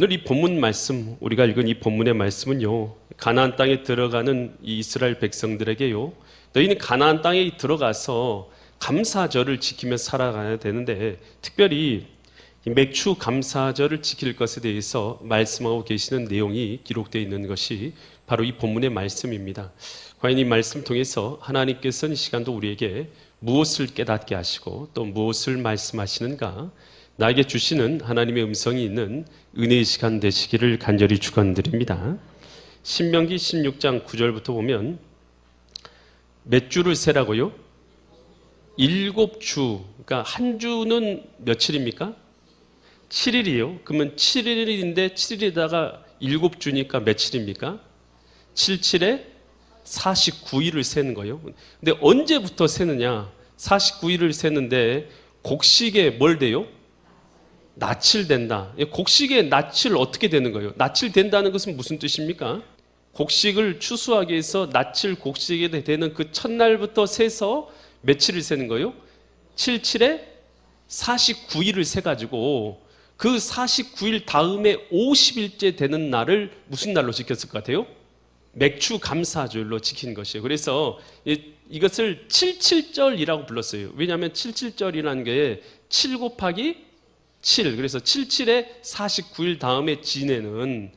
오늘 이 본문 말씀, 우리가 읽은 이 본문의 말씀은요, 가나안 땅에 들어가는 이 이스라엘 백성들에게요, 너희는 가나안 땅에 들어가서 감사절을 지키며 살아가야 되는데, 특별히 이 맥추 감사절을 지킬 것에 대해서 말씀하고 계시는 내용이 기록되어 있는 것이 바로 이 본문의 말씀입니다. 과연 이 말씀 통해서 하나님께서는 이 시간도 우리에게 무엇을 깨닫게 하시고 또 무엇을 말씀하시는가, 나에게 주시는 하나님의 음성이 있는 은혜의 시간 되시기를 간절히 축원드립니다. 신명기 16장 9절부터 보면 몇 주를 세라고요? 7주. 그러니까 한 주는 며칠입니까? 7일이요. 그러면 7일인데 7일에다가 7주니까 며칠입니까? 77에 49일을 세는 거예요. 근데 언제부터 세느냐? 49일을 세는데 곡식에 뭘 돼요? 낯을 된다. 곡식에 낯을 어떻게 되는 거예요? 낯을 된다는 것은 무슨 뜻입니까? 곡식을 추수하기 위해서 낯을 곡식에 되는 그 첫날부터 세서 며칠을 세는 거예요? 77에 49일을 세가지고 그 49일 다음에 50일째 되는 날을 무슨 날로 지켰을 것 같아요? 맥추 감사절로 지킨 것이에요. 그래서 이것을 77절이라고 불렀어요. 왜냐하면 77절이라는 게 7 곱하기 7, 그래서 77에 49일 다음에 지내는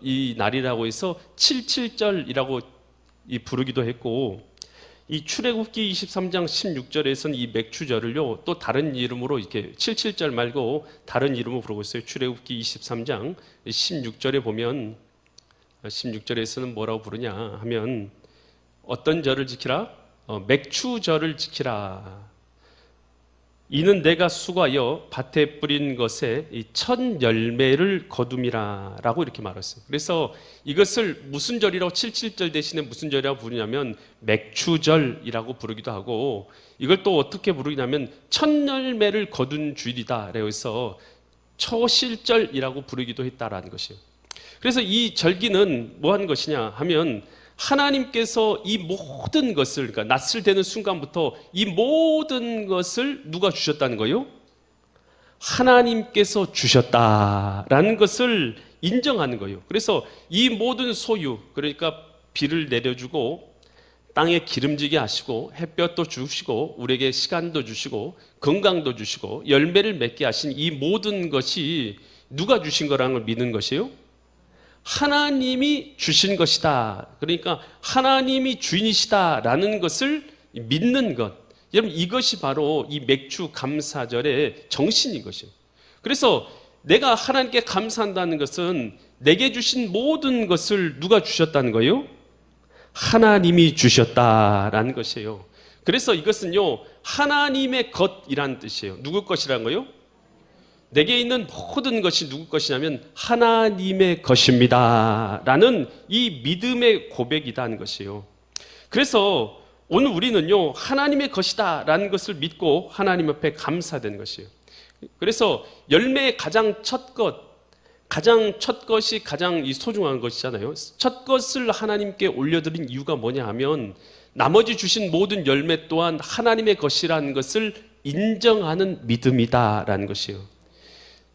이 날이라고 해서 77절이라고 부르기도 했고, 이 출애굽기 23장 16절에서는 이 맥추절을요 또 다른 이름으로 이렇게 77절 말고 다른 이름으로 부르고 있어요. 출애굽기 23장 16절에 보면 16절에서는 뭐라고 부르냐 하면 어떤 절을 지키라? 맥추절을 지키라. 이는 내가 수고하여 밭에 뿌린 것에 이 첫 열매를 거둠이라 라고 이렇게 말했어요. 그래서 이것을 무슨 절이라고 77절 대신에 무슨 절이라고 부르냐면 맥추절이라고 부르기도 하고, 이걸 또 어떻게 부르냐면 첫 열매를 거둔 주일이다 라고 해서 초실절이라고 부르기도 했다라는 것이에요. 그래서 이 절기는 뭐 하는 것이냐 하면 하나님께서 이 모든 것을, 그러니까 낯을 대는 순간부터 이 모든 것을 누가 주셨다는 거예요? 하나님께서 주셨다라는 것을 인정하는 거예요. 그래서 이 모든 소유, 그러니까 비를 내려주고 땅에 기름지게 하시고 햇볕도 주시고 우리에게 시간도 주시고 건강도 주시고 열매를 맺게 하신 이 모든 것이 누가 주신 거라는 걸 믿는 것이에요? 하나님이 주신 것이다. 그러니까 하나님이 주인이시다라는 것을 믿는 것. 여러분, 이것이 바로 이 맥추 감사절의 정신인 것이에요. 그래서 내가 하나님께 감사한다는 것은 내게 주신 모든 것을 누가 주셨다는 거예요? 하나님이 주셨다라는 것이에요. 그래서 이것은요 하나님의 것이라는 뜻이에요. 누구 것이라는 거예요? 내게 있는 모든 것이 누구 것이냐면 하나님의 것입니다 라는 이 믿음의 고백이라는 것이에요. 그래서 오늘 우리는요 하나님의 것이다 라는 것을 믿고 하나님 앞에 감사되는 것이에요. 그래서 열매의 가장 첫 것이 가장 소중한 것이잖아요. 첫 것을 하나님께 올려드린 이유가 뭐냐 하면 나머지 주신 모든 열매 또한 하나님의 것이라는 것을 인정하는 믿음이다라는 것이에요.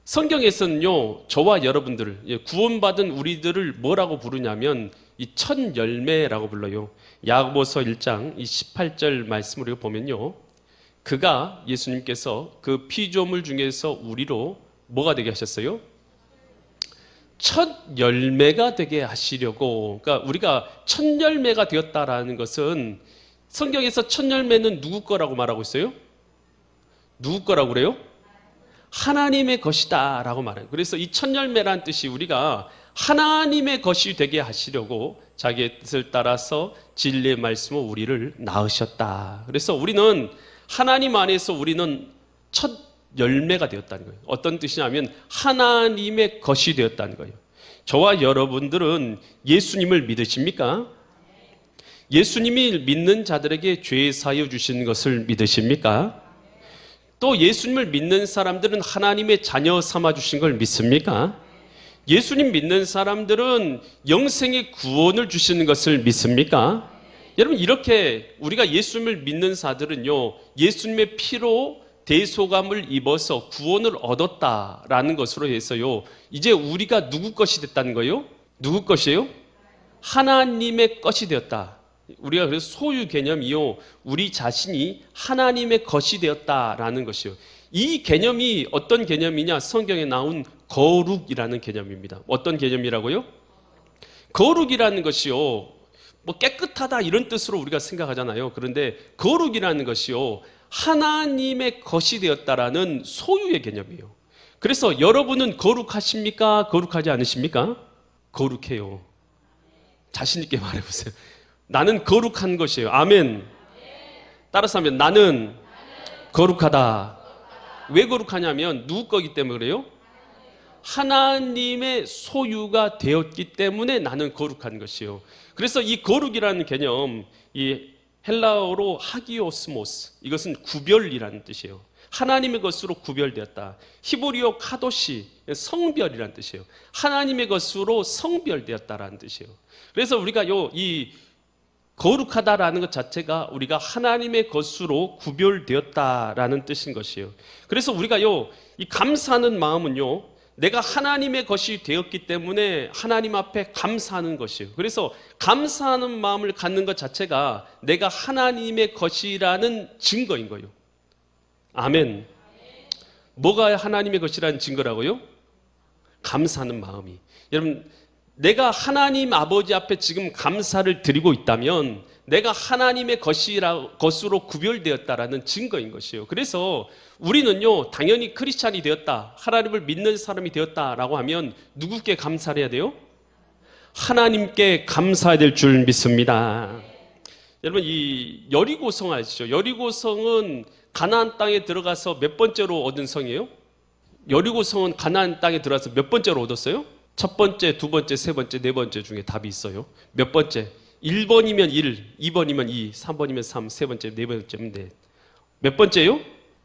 성경에서는요 저와 여러분들, 구원받은 우리들을 뭐라고 부르냐면 이 첫 열매라고 불러요. 야고보서 1장 이 18절 말씀을 보면요, 그가 예수님께서 그 피조물 중에서 우리로 뭐가 되게 하셨어요? 첫 열매가 되게 하시려고. 그러니까 우리가 첫 열매가 되었다라는 것은 성경에서 첫 열매는 누구 거라고 말하고 있어요? 누구 거라고 그래요? 하나님의 것이다 라고 말해요. 그래서 이 첫 열매란 뜻이 우리가 하나님의 것이 되게 하시려고 자기의 뜻을 따라서 진리의 말씀으로 우리를 낳으셨다. 그래서 우리는 하나님 안에서 우리는 첫 열매가 되었다는 거예요. 어떤 뜻이냐면 하나님의 것이 되었다는 거예요. 저와 여러분들은 예수님을 믿으십니까? 예수님이 믿는 자들에게 죄 사여 주신 것을 믿으십니까? 또 예수님을 믿는 사람들은 하나님의 자녀 삼아 주신 걸 믿습니까? 예수님 믿는 사람들은 영생의 구원을 주시는 것을 믿습니까? 여러분, 이렇게 우리가 예수님을 믿는 자들은요 예수님의 피로 대속함을 입어서 구원을 얻었다라는 것으로 해서요. 이제 우리가 누구 것이 됐다는 거예요? 누구 것이에요? 하나님의 것이 되었다. 우리가 그래서 소유 개념이요. 우리 자신이 하나님의 것이 되었다라는 것이요. 이 개념이 어떤 개념이냐? 성경에 나온 거룩이라는 개념입니다. 어떤 개념이라고요? 거룩이라는 것이요. 뭐 깨끗하다 이런 뜻으로 우리가 생각하잖아요. 그런데 거룩이라는 것이요. 하나님의 것이 되었다라는 소유의 개념이에요. 그래서 여러분은 거룩하십니까? 거룩하지 않으십니까? 거룩해요. 자신 있게 말해보세요. 나는 거룩한 것이에요. 아멘. 따라서 하면 나는 거룩하다. 왜 거룩하냐면 누구 거기 때문에 그래요? 하나님의 소유가 되었기 때문에 나는 거룩한 것이요. 그래서 이 거룩이라는 개념, 이 헬라어로 하기오스모스, 이것은 구별이라는 뜻이에요. 하나님의 것으로 구별되었다. 히브리어 카도시, 성별이라는 뜻이에요. 하나님의 것으로 성별되었다라는 뜻이에요. 그래서 우리가 이 거룩하다라는 것 자체가 우리가 하나님의 것으로 구별되었다라는 뜻인 것이에요. 그래서 우리가 이 감사하는 마음은요, 내가 하나님의 것이 되었기 때문에 하나님 앞에 감사하는 것이에요. 그래서 감사하는 마음을 갖는 것 자체가 내가 하나님의 것이라는 증거인 거예요. 아멘. 뭐가 하나님의 것이라는 증거라고요? 감사하는 마음이. 여러분, 내가 하나님 아버지 앞에 지금 감사를 드리고 있다면 내가 하나님의 것으로 구별되었다라는 증거인 것이에요. 그래서 우리는요, 당연히 크리스찬이 되었다, 하나님을 믿는 사람이 되었다라고 하면 누구께 감사를 해야 돼요? 하나님께 감사해야 될 줄 믿습니다. 여러분, 이 여리고성 아시죠? 여리고성은 가나안 땅에 들어가서 몇 번째로 얻은 성이에요? 여리고성은 가나안 땅에 들어가서 몇 번째로 얻었어요? 첫 번째, 두 번째, 세 번째, 네 번째 중에 답이 있어요. 몇 번째? 1번이면 1, 2번이면 2, 3번이면 3, 세 번째, 네 번째면 네. 몇 번째요?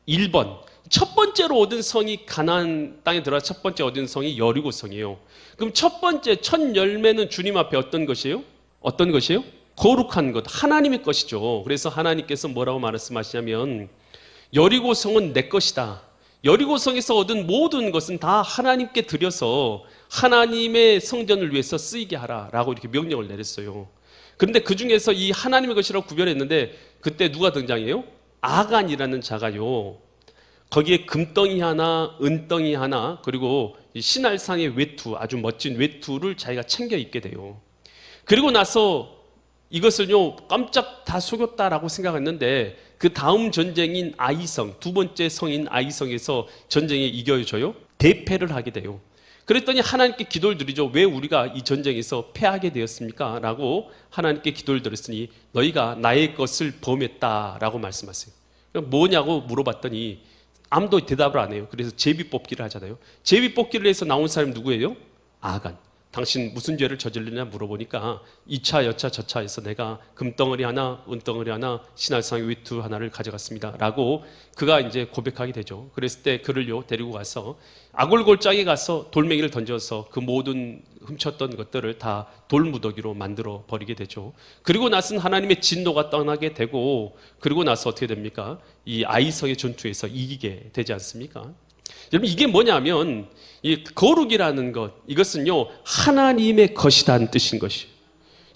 1번. 첫 번째로 얻은 성이 가나안 땅에 들어가 첫 번째 얻은 성이 여리고성이에요. 그럼 첫 번째, 첫 열매는 주님 앞에 어떤 것이에요? 어떤 것이에요? 거룩한 것, 하나님의 것이죠. 그래서 하나님께서 뭐라고 말씀하시냐면 여리고성은 내 것이다. 여리고성에서 얻은 모든 것은 다 하나님께 드려서 하나님의 성전을 위해서 쓰이게 하라라고 이렇게 명령을 내렸어요. 그런데 그 중에서 이 하나님의 것이라고 구별했는데 그때 누가 등장해요? 아간이라는 자가요. 거기에 금덩이 하나, 은덩이 하나, 그리고 이 신할상의 외투, 아주 멋진 외투를 자기가 챙겨 입게 돼요. 그리고 나서 이것을요, 깜짝 다 속였다라고 생각했는데 그 다음 전쟁인 아이성, 두 번째 성인 아이성에서 전쟁에 이겨져요. 대패를 하게 돼요. 그랬더니 하나님께 기도를 드리죠. 왜 우리가 이 전쟁에서 패하게 되었습니까? 라고 하나님께 기도를 드렸으니 너희가 나의 것을 범했다라고 말씀하세요. 뭐냐고 물어봤더니 아무도 대답을 안 해요. 그래서 제비뽑기를 하잖아요. 제비뽑기를 해서 나온 사람이 누구예요? 아간. 당신 무슨 죄를 저질렀냐 물어보니까 2차, 여차, 저차에서 내가 금덩어리 하나, 은덩어리 하나, 신할상의 외투 하나를 가져갔습니다. 라고 그가 이제 고백하게 되죠. 그랬을 때 그를요, 데리고 가서 아골골장에 가서 돌멩이를 던져서 그 모든 훔쳤던 것들을 다 돌무더기로 만들어 버리게 되죠. 그리고 나서는 하나님의 진노가 떠나게 되고 그리고 나서 어떻게 됩니까? 이 아이성의 전투에서 이기게 되지 않습니까? 여러분, 이게 뭐냐면 이 거룩이라는 것, 이것은요 하나님의 것이라는 뜻인 것이에요.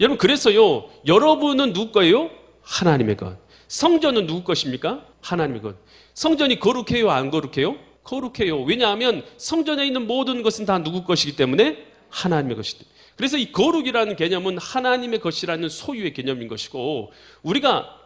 여러분, 그래서요 여러분은 누구 거예요? 하나님의 것. 성전은 누구 것입니까? 하나님의 것. 성전이 거룩해요, 안 거룩해요? 거룩해요. 왜냐하면 성전에 있는 모든 것은 다 누구 것이기 때문에 하나님의 것이기 때문에. 그래서 이 거룩이라는 개념은 하나님의 것이라는 소유의 개념인 것이고, 우리가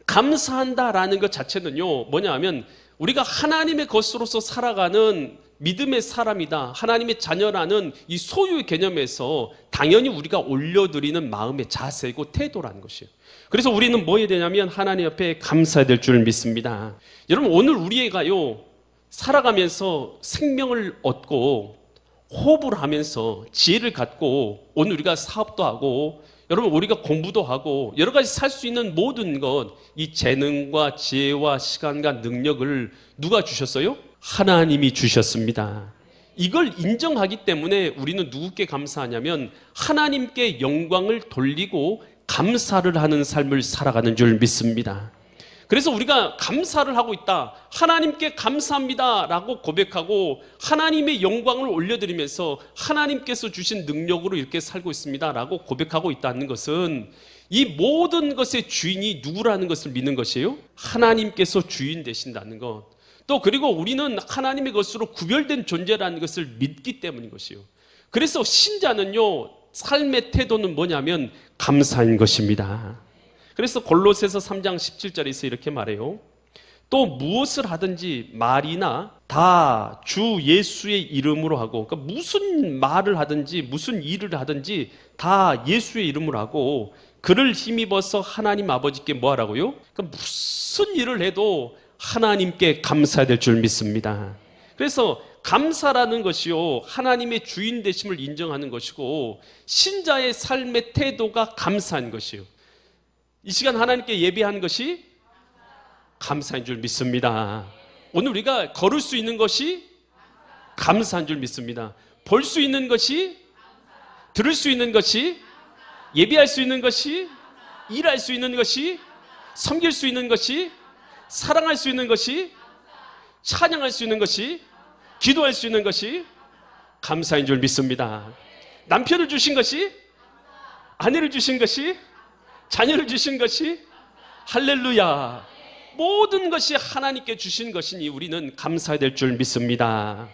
감사한다라는 것 자체는요 뭐냐 하면 우리가 하나님의 것으로서 살아가는 믿음의 사람이다, 하나님의 자녀라는 이 소유의 개념에서 당연히 우리가 올려드리는 마음의 자세고 태도라는 것이에요. 그래서 우리는 뭐 해야 되냐면 하나님 앞에 감사해야 될 줄 믿습니다. 여러분, 오늘 우리가요 살아가면서 생명을 얻고 호흡을 하면서 지혜를 갖고 오늘 우리가 사업도 하고 여러분 우리가 공부도 하고 여러 가지 살 수 있는 모든 것, 이 재능과 지혜와 시간과 능력을 누가 주셨어요? 하나님이 주셨습니다. 이걸 인정하기 때문에 우리는 누구께 감사하냐면 하나님께 영광을 돌리고 감사를 하는 삶을 살아가는 줄 믿습니다. 그래서 우리가 감사를 하고 있다. 하나님께 감사합니다 라고 고백하고 하나님의 영광을 올려드리면서 하나님께서 주신 능력으로 이렇게 살고 있습니다 라고 고백하고 있다는 것은 이 모든 것의 주인이 누구라는 것을 믿는 것이에요. 하나님께서 주인 되신다는 것. 또 그리고 우리는 하나님의 것으로 구별된 존재라는 것을 믿기 때문인 것이에요. 그래서 신자는요, 삶의 태도는 뭐냐면 감사인 것입니다. 그래서 골로새서 3장 17절에서 이렇게 말해요. 또 무엇을 하든지 말이나 다 주 예수의 이름으로 하고, 그러니까 무슨 말을 하든지 무슨 일을 하든지 다 예수의 이름으로 하고 그를 힘입어서 하나님 아버지께 뭐 하라고요? 그러니까 무슨 일을 해도 하나님께 감사해야 될 줄 믿습니다. 그래서 감사라는 것이요, 하나님의 주인 되심을 인정하는 것이고 신자의 삶의 태도가 감사한 것이요. 이 시간 하나님께 예배한 것이 감사인 줄 믿습니다. 오늘 우리가 걸을 수 있는 것이 감사한 줄 믿습니다. 볼 수 있는 것이, 들을 수 있는 것이, 예배할 수 있는 것이, 일할 수 있는 것이, 섬길 수 있는 것이, 사랑할 수 있는 것이, 찬양할 수 있는 것이, 기도할 수 있는 것이 감사인 줄 믿습니다. 남편을 주신 것이, 아내를 주신 것이, 자녀를 주신 것이, 할렐루야, 모든 것이 하나님께 주신 것이니 우리는 감사해야 될 줄 믿습니다.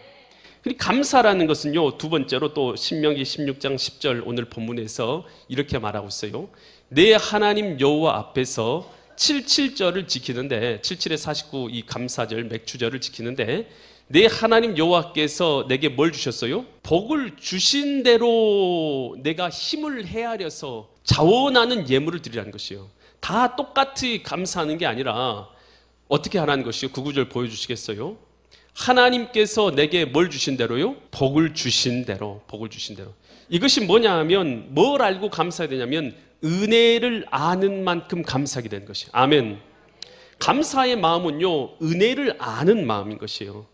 감사라는 것은요, 두 번째로 또 신명기 16장 10절 오늘 본문에서 이렇게 말하고 있어요. 내 하나님 여호와 앞에서 77절을 지키는데, 77에 49 이 감사절 맥주절을 지키는데 내 하나님 여호와께서 내게 뭘 주셨어요? 복을 주신 대로 내가 힘을 헤아려서 자원하는 예물을 드리라는 것이에요. 다 똑같이 감사하는 게 아니라 어떻게 하라는 것이요? 그 구절 보여주시겠어요? 하나님께서 내게 뭘 주신 대로요? 복을 주신 대로, 복을 주신 대로. 이것이 뭐냐 하면 뭘 알고 감사해야 되냐면 은혜를 아는 만큼 감사하게 되는 것이에요. 아멘. 감사의 마음은요, 은혜를 아는 마음인 것이에요.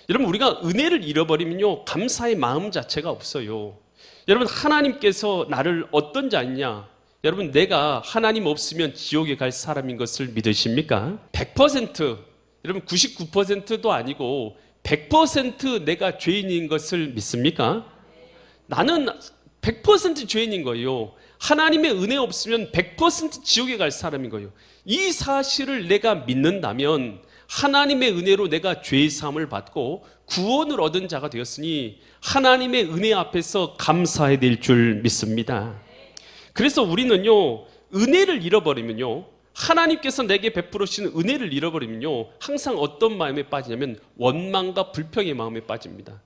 여러분, 우리가 은혜를 잃어버리면요, 감사의 마음 자체가 없어요. 여러분, 하나님께서 나를 어떤 자냐? 여러분, 내가 하나님 없으면 지옥에 갈 사람인 것을 믿으십니까? 100%, 여러분 99%도 아니고 100% 내가 죄인인 것을 믿습니까? 나는 100% 죄인인 거예요. 하나님의 은혜 없으면 100% 지옥에 갈 사람인 거예요. 이 사실을 내가 믿는다면 하나님의 은혜로 내가 죄의 사함을 받고 구원을 얻은 자가 되었으니 하나님의 은혜 앞에서 감사해야 될 줄 믿습니다. 그래서 우리는요, 은혜를 잃어버리면요, 하나님께서 내게 베풀으시는 은혜를 잃어버리면요, 항상 어떤 마음에 빠지냐면 원망과 불평의 마음에 빠집니다.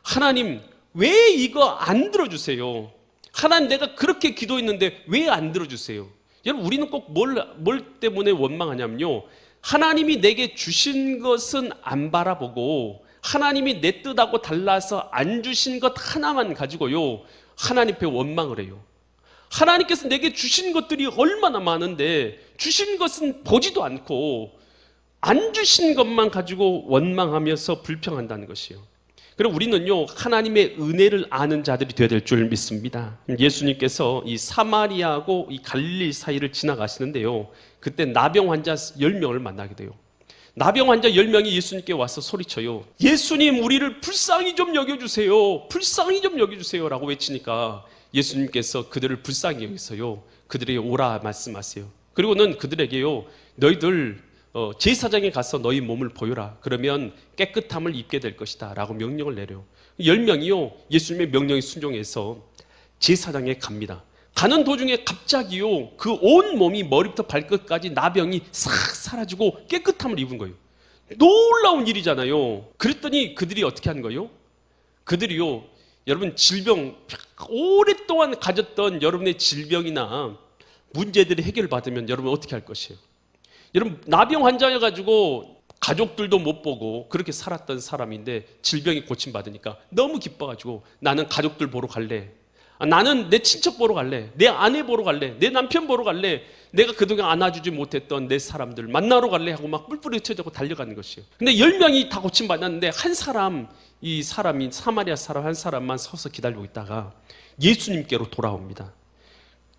하나님, 왜 이거 안 들어주세요? 하나님, 내가 그렇게 기도했는데 왜 안 들어주세요? 여러분, 우리는 꼭 뭘 때문에 원망하냐면요, 하나님이 내게 주신 것은 안 바라보고 하나님이 내 뜻하고 달라서 안 주신 것 하나만 가지고요, 하나님 앞에 원망을 해요. 하나님께서 내게 주신 것들이 얼마나 많은데 주신 것은 보지도 않고 안 주신 것만 가지고 원망하면서 불평한다는 것이에요. 그리고 우리는요, 하나님의 은혜를 아는 자들이 되어야 될 줄 믿습니다. 예수님께서 이 사마리아하고 이 갈릴리 사이를 지나가시는데요, 그때 나병 환자 10명을 만나게 돼요. 나병 환자 10명이 예수님께 와서 소리쳐요. 예수님, 우리를 불쌍히 좀 여겨주세요. 불쌍히 좀 여겨주세요 라고 외치니까 예수님께서 그들을 불쌍히 여기서요, 그들에게 오라 말씀하세요. 그리고는 그들에게요, 너희들 제사장에 가서 너희 몸을 보여라. 그러면 깨끗함을 입게 될 것이다 라고 명령을 내려요. 10명이요, 예수님의 명령에 순종해서 제사장에 갑니다. 가는 도중에 갑자기요, 그 온 몸이 머리부터 발끝까지 나병이 싹 사라지고 깨끗함을 입은 거예요. 놀라운 일이잖아요. 그랬더니 그들이 어떻게 한 거예요? 그들이요, 여러분, 질병, 오랫동안 가졌던 여러분의 질병이나 문제들이 해결받으면 여러분 어떻게 할 것이에요? 여러분, 나병 환자여가지고 가족들도 못 보고 그렇게 살았던 사람인데 질병이 고침받으니까 너무 기뻐가지고 나는 가족들 보러 갈래. 나는 내 친척 보러 갈래. 내 아내 보러 갈래. 내 남편 보러 갈래. 내가 그동안 안아주지 못했던 내 사람들 만나러 갈래 하고 막 뿔뿔이 흩어지고 달려가는 것이에요. 근데 10명이 다 고침받았는데 한 사람, 이 사람이 사마리아 사람 한 사람만 서서 기다리고 있다가 예수님께로 돌아옵니다.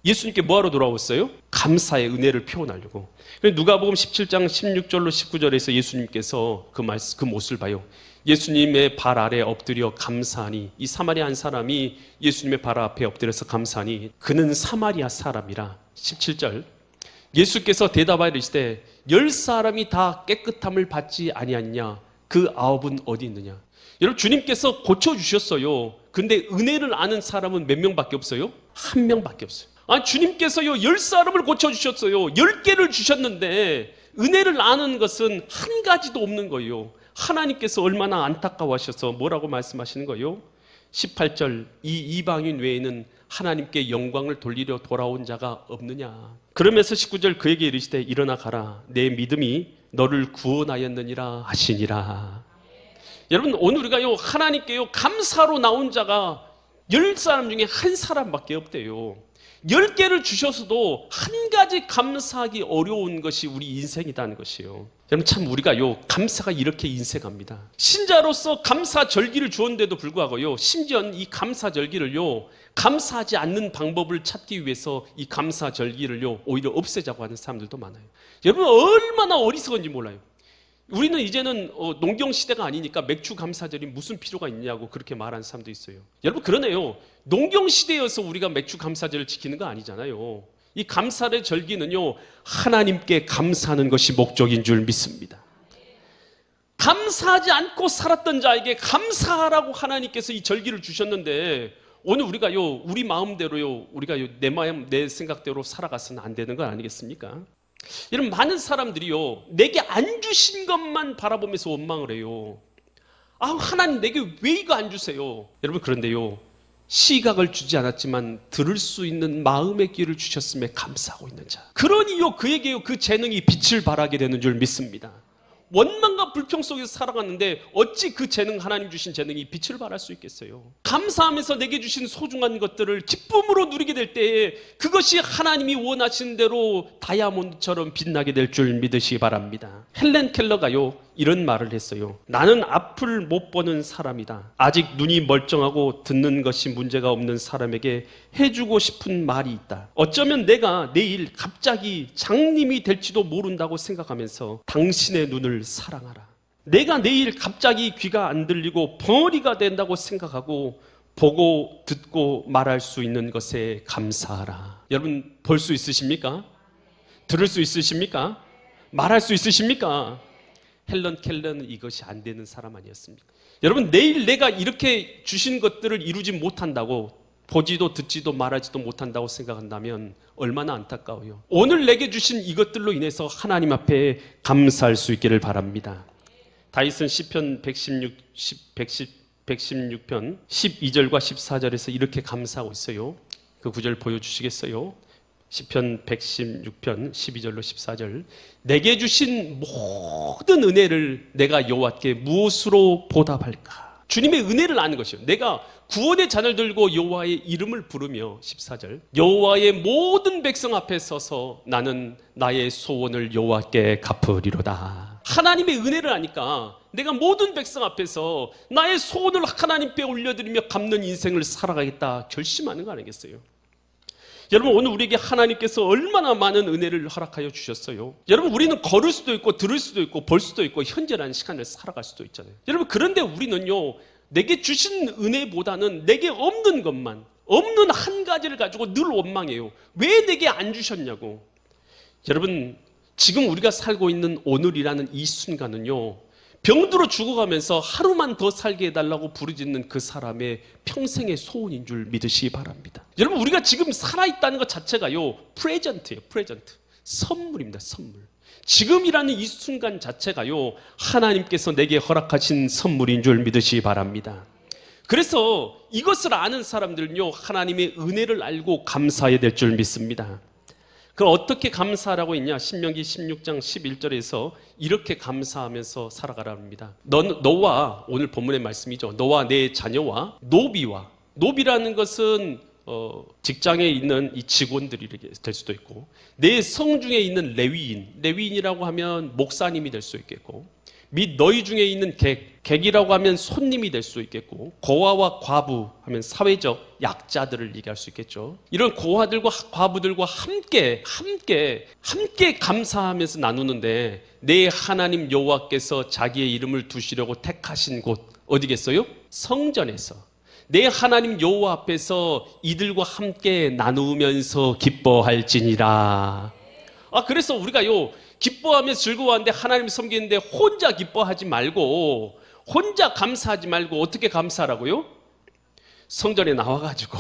예수님께 뭐하러 돌아왔어요? 감사의 은혜를 표현하려고. 누가복음 17장 16절로 19절에서 예수님께서 그 모습을 봐요. 예수님의 발 아래 엎드려 감사하니, 이 사마리아 한 사람이 예수님의 발 앞에 엎드려서 감사하니 그는 사마리아 사람이라. 17절 예수께서 대답하여 이르시되 10사람이 다 깨끗함을 받지 아니하느냐? 그 9은 어디 있느냐? 여러분, 주님께서 고쳐주셨어요. 근데 은혜를 아는 사람은 몇 명밖에 없어요? 한 명밖에 없어요. 주님께서요 10사람을 고쳐주셨어요. 10개를 주셨는데 은혜를 아는 것은 한 가지도 없는 거예요. 하나님께서 얼마나 안타까워하셔서 뭐라고 말씀하시는 거예요? 18절 이 이방인 외에는 하나님께 영광을 돌리려 돌아온 자가 없느냐. 그러면서 19절 그에게 이르시되 일어나 가라. 내 믿음이 너를 구원하였느니라 하시니라. 여러분, 오늘 우리가요 하나님께요 감사로 나온 자가 10사람 중에 한 사람밖에 없대요. 10개를 주셔서도 한 가지 감사하기 어려운 것이 우리 인생이라는 것이에요. 여러분, 참 우리가요 감사가 이렇게 인생합니다. 신자로서 감사 절기를 주었는데도 불구하고요, 심지어 이 감사 절기를요 감사하지 않는 방법을 찾기 위해서 이 감사 절기를요 오히려 없애자고 하는 사람들도 많아요. 여러분, 얼마나 어리석은지 몰라요. 우리는 이제는 농경 시대가 아니니까 맥주 감사절이 무슨 필요가 있냐고 그렇게 말하는 사람도 있어요. 여러분, 그러네요. 농경 시대여서 우리가 맥주 감사절을 지키는 거 아니잖아요. 이 감사의 절기는요 하나님께 감사하는 것이 목적인 줄 믿습니다. 감사하지 않고 살았던 자에게 감사하라고 하나님께서 이 절기를 주셨는데, 오늘 우리가요 우리 마음대로요 우리가요 내 마음 내 생각대로 살아가서는 안 되는 거 아니겠습니까? 여러분, 많은 사람들이요 내게 안 주신 것만 바라보면서 원망을 해요. 하나님 내게 왜 이거 안 주세요? 여러분, 그런데요 시각을 주지 않았지만 들을 수 있는 마음의 귀를 주셨음에 감사하고 있는 자, 그러니요 그에게요 그 재능이 빛을 발하게 되는 줄 믿습니다. 원망과 불평 속에서 살아갔는데 어찌 그 재능, 하나님 주신 재능이 빛을 발할 수 있겠어요? 감사하면서 내게 주신 소중한 것들을 기쁨으로 누리게 될 때에 그것이 하나님이 원하시는 대로 다이아몬드처럼 빛나게 될 줄 믿으시기 바랍니다. 헬렌 켈러가요 이런 말을 했어요. 나는 앞을 못 보는 사람이다. 아직 눈이 멀쩡하고 듣는 것이 문제가 없는 사람에게 해주고 싶은 말이 있다. 어쩌면 내가 내일 갑자기 장님이 될지도 모른다고 생각하면서 당신의 눈을 사랑하라. 내가 내일 갑자기 귀가 안 들리고 벙어리가 된다고 생각하고 보고 듣고 말할 수 있는 것에 감사하라. 여러분, 볼 수 있으십니까? 들을 수 있으십니까? 말할 수 있으십니까? 헬런 켈러는 이것이 안 되는 사람 아니었습니까? 여러분, 내일 내가 이렇게 주신 것들을 이루지 못한다고, 보지도 듣지도 말하지도 못한다고 생각한다면 얼마나 안타까워요. 오늘 내게 주신 이것들로 인해서 하나님 앞에 감사할 수 있기를 바랍니다. 다윗은 시편 116편 12절과 14절에서 이렇게 감사하고 있어요. 그 구절 보여주시겠어요? 시편 116편 12절로 14절. 내게 주신 모든 은혜를 내가 여호와께 무엇으로 보답할까? 주님의 은혜를 아는 것이요. 내가 구원의 잔을 들고 여호와의 이름을 부르며 14절. 여호와의 모든 백성 앞에 서서 나는 나의 소원을 여호와께 갚으리로다. 하나님의 은혜를 아니까 내가 모든 백성 앞에서 나의 소원을 하나님께 올려드리며 갚는 인생을 살아가겠다 결심하는 거 아니겠어요? 여러분, 오늘 우리에게 하나님께서 얼마나 많은 은혜를 허락하여 주셨어요. 여러분, 우리는 걸을 수도 있고 들을 수도 있고 볼 수도 있고 현재라는 시간을 살아갈 수도 있잖아요. 여러분, 그런데 우리는요 내게 주신 은혜보다는 내게 없는 것만, 없는 한 가지를 가지고 늘 원망해요. 왜 내게 안 주셨냐고. 여러분, 지금 우리가 살고 있는 오늘이라는 이 순간은요 병들어 죽어가면서 하루만 더 살게 해달라고 부르짖는 그 사람의 평생의 소원인 줄 믿으시기 바랍니다. 여러분, 우리가 지금 살아있다는 것 자체가요 프레젠트예요. 프레젠트, 선물입니다. 선물. 지금이라는 이 순간 자체가요 하나님께서 내게 허락하신 선물인 줄 믿으시기 바랍니다. 그래서 이것을 아는 사람들은요 하나님의 은혜를 알고 감사해야 될 줄 믿습니다. 그럼 어떻게 감사하라고 했냐? 신명기 16장 11절에서 이렇게 감사하면서 살아가라 합니다. 너와, 오늘 본문의 말씀이죠, 너와 내 자녀와 노비와, 노비라는 것은 직장에 있는 이 직원들이 될 수도 있고, 내 성중에 있는 레위인이라고 하면 목사님이 될 수 있겠고, 및 너희 중에 있는 객이라고 하면 손님이 될 수 있겠고, 고아와 과부 하면 사회적 약자들을 얘기할 수 있겠죠. 이런 고아들과 과부들과 함께 감사하면서 나누는데, 내 하나님 여호와께서 자기의 이름을 두시려고 택하신 곳 어디겠어요? 성전에서 내 하나님 여호와 앞에서 이들과 함께 나누면서 기뻐할지니라. 그래서 우리가 기뻐하며 즐거워하는데, 하나님 섬기는데 혼자 기뻐하지 말고, 혼자 감사하지 말고 어떻게 감사하라고요? 성전에 나와가지고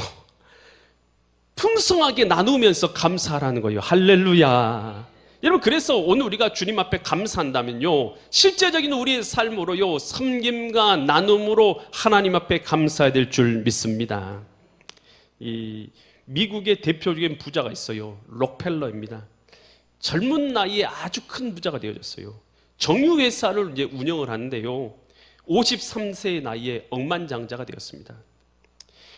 풍성하게 나누면서 감사하라는 거예요. 할렐루야. 여러분, 그래서 오늘 우리가 주님 앞에 감사한다면요, 실제적인 우리의 삶으로요, 섬김과 나눔으로 하나님 앞에 감사해야 될 줄 믿습니다. 이 미국의 대표적인 부자가 있어요. 록펠러입니다. 젊은 나이에 아주 큰 부자가 되어졌어요. 정유회사를 이제 운영을 하는데요, 53세의 나이에 억만장자가 되었습니다.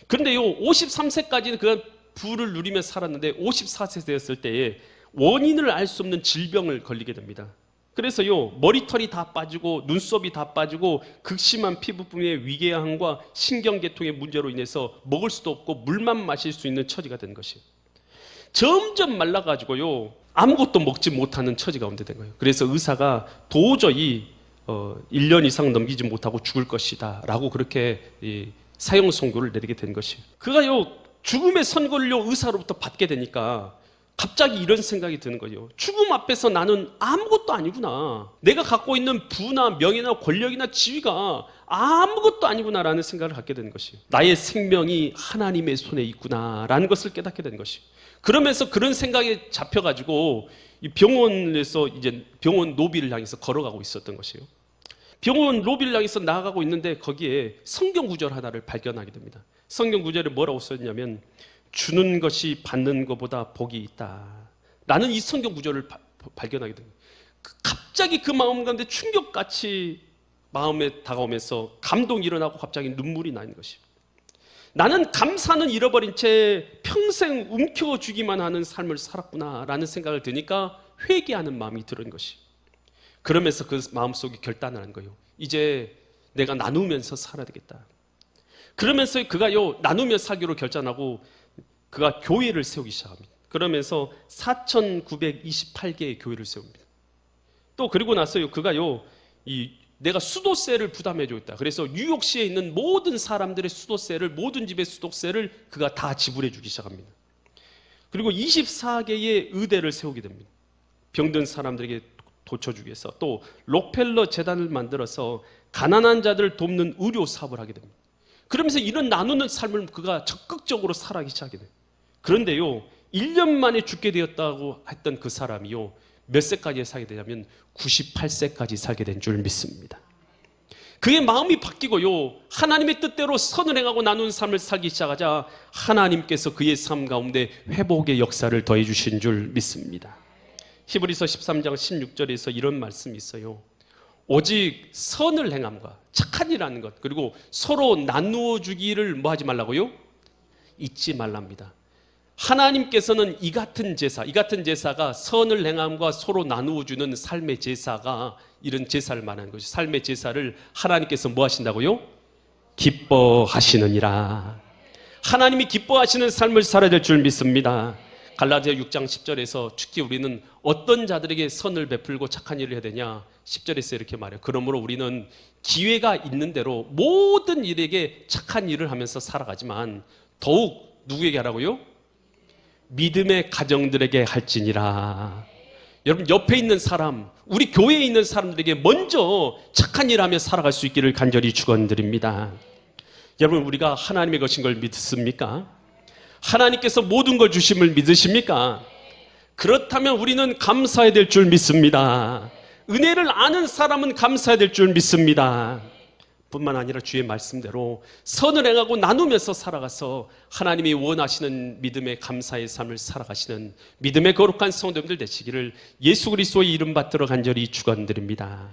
그런데요, 53세까지는 그 부를 누리며 살았는데 54세 되었을 때에 원인을 알 수 없는 질병을 걸리게 됩니다. 그래서요, 머리털이 다 빠지고 눈썹이 다 빠지고 극심한 피부분의 위궤양과 신경계통의 문제로 인해서 먹을 수도 없고 물만 마실 수 있는 처지가 된 것이에요. 점점 말라가지고요, 아무것도 먹지 못하는 처지 가운데 된 거예요. 그래서 의사가 도저히 1년 이상 넘기지 못하고 죽을 것이다 라고 그렇게 사형 선고를 내리게 된 것이에요. 그가요, 죽음의 선고를 의사로부터 받게 되니까 갑자기 이런 생각이 드는 거예요. 죽음 앞에서 나는 아무것도 아니구나. 내가 갖고 있는 부나 명예나 권력이나 지위가 아무것도 아니구나라는 생각을 갖게 되는 것이에요. 나의 생명이 하나님의 손에 있구나라는 것을 깨닫게 된 것이에요. 그러면서 그런 생각에 잡혀가지고 이 병원에서 이제 병원 로비를 향해서 걸어가고 있었던 것이에요. 병원 로비를 향해서 나아가고 있는데 거기에 성경 구절 하나를 발견하게 됩니다. 성경 구절에 뭐라고 써있냐면, 주는 것이 받는 것보다 복이 있다 라는 이 성경 구절을 발견하게 됩니다. 갑자기 그 마음 가운데 충격같이 마음에 다가오면서 감동이 일어나고 갑자기 눈물이 나는 것이에요. 나는 감사는 잃어버린 채 평생 움켜쥐기만 하는 삶을 살았구나 라는 생각을 드니까 회개하는 마음이 들은 것이에요. 그러면서 그 마음속에 결단을 한 거예요. 이제 내가 나누면서 살아야 되겠다. 그러면서 그가요, 나누며 살기로 결단하고 그가 교회를 세우기 시작합니다. 그러면서 4,928개의 교회를 세웁니다. 또 그리고 나서요, 그가요, 내가 수도세를 부담해 주겠다. 그래서 뉴욕시에 있는 모든 사람들의 수도세를, 모든 집의 수도세를 그가 다 지불해 주기 시작합니다. 그리고 24개의 의대를 세우게 됩니다. 병든 사람들에게 도쳐주기 위해서. 또 록펠러 재단을 만들어서 가난한 자들을 돕는 의료 사업을 하게 됩니다. 그러면서 이런 나누는 삶을 그가 적극적으로 살아가기 시작하게 돼요. 그런데요, 1년 만에 죽게 되었다고 했던 그 사람이요, 몇 세까지 살게 되냐면 98세까지 살게 된 줄 믿습니다. 그의 마음이 바뀌고요, 하나님의 뜻대로 선을 행하고 나누는 삶을 살기 시작하자 하나님께서 그의 삶 가운데 회복의 역사를 더해 주신 줄 믿습니다. 히브리서 13장 16절에서 이런 말씀이 있어요. 오직 선을 행함과 착한 일하는 것, 그리고 서로 나누어 주기를 뭐 하지 말라고요? 잊지 말랍니다. 하나님께서는 이 같은 제사가 선을 행함과 서로 나누어 주는 삶의 제사가, 이런 제사를 말하는 것이, 삶의 제사를 하나님께서 뭐 하신다고요? 기뻐하시느니라. 하나님이 기뻐하시는 삶을 살아야 될 줄 믿습니다. 갈라디아 6장 10절에서 특히 우리는 어떤 자들에게 선을 베풀고 착한 일을 해야 되냐, 10절에서 이렇게 말해요. 그러므로 우리는 기회가 있는 대로 모든 일에게 착한 일을 하면서 살아가지만 더욱 누구에게 하라고요? 믿음의 가정들에게 할지니라. 여러분, 옆에 있는 사람, 우리 교회에 있는 사람들에게 먼저 착한 일을 하며 살아갈 수 있기를 간절히 축원드립니다. 여러분, 우리가 하나님의 것인 걸 믿습니까? 하나님께서 모든 걸 주심을 믿으십니까? 그렇다면 우리는 감사해야 될 줄 믿습니다. 은혜를 아는 사람은 감사해야 될 줄 믿습니다. 뿐만 아니라 주의 말씀대로 선을 행하고 나누면서 살아가서 하나님이 원하시는 믿음의 감사의 삶을 살아가시는 믿음의 거룩한 성도님들 되시기를 예수 그리스도의 이름 받들어 간절히 축원드립니다.